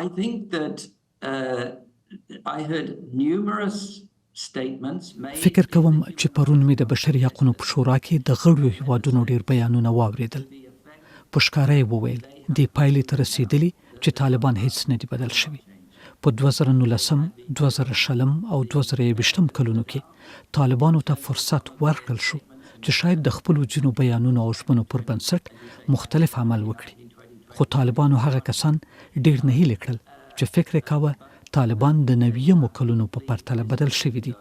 I think that I heard numerous statements made. فکر کوم چې پرون مې د بشري حقونو په شورا کې د غړو هیوادونو ډیر بیانونه واوریدل. په ښکاره یې وویل د پایلې ته رسیدلی چې طالبان هیڅ نه دي بدل شوي. په 2019 2020 او 2020 کلونو کې طالبانو ته فرصت ورکړل شو چې شاید د خپل ځینو بیانونو او ژمنو پر بنسټ مختلف عمل وکړي. خو طالبانو هغه کسان ډیر نه هیله کړل چې فکر کاوه طالبان د 90 کلونو په پرتله بدل شوي دي.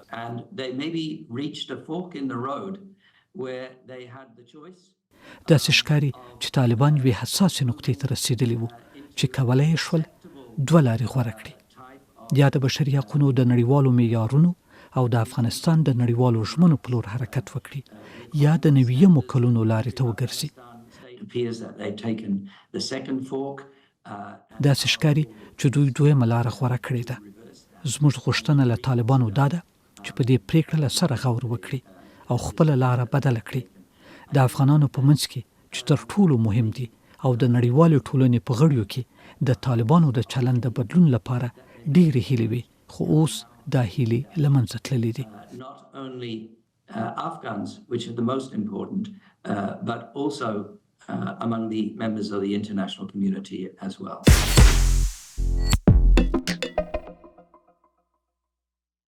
داسې ښکاري چې طالبان یوې حساسې نقطې ته رسېدلي وو چې کولی یې شول دوه لارې غوره کړي. یا د بشري حقونو د نړیوالو معیارونو او د افغانستان د نړیوالو ژمنو په لور حرکت وکړي یا د 90 کلونو لارې ته وګرځي. داسې ښکاري چې دوی دویمه لاره غوره کړې ده. زموږ غوښتنه له طالبانو دا ده چې په دې پریکړه له سره غور وکړي او خپله لاره بدله کړي. د افغانانو په منځ کې چې تر ټولو مهم دي او د نړیوالې ټولنې په غړیو کې د طالبانو د چلند د بدلون لپاره ډېرې هیلې وي، خو اوس دا هیلې له منځه تللې دي. Not only Afghans, which are the most important, but also among the members of the international community as well.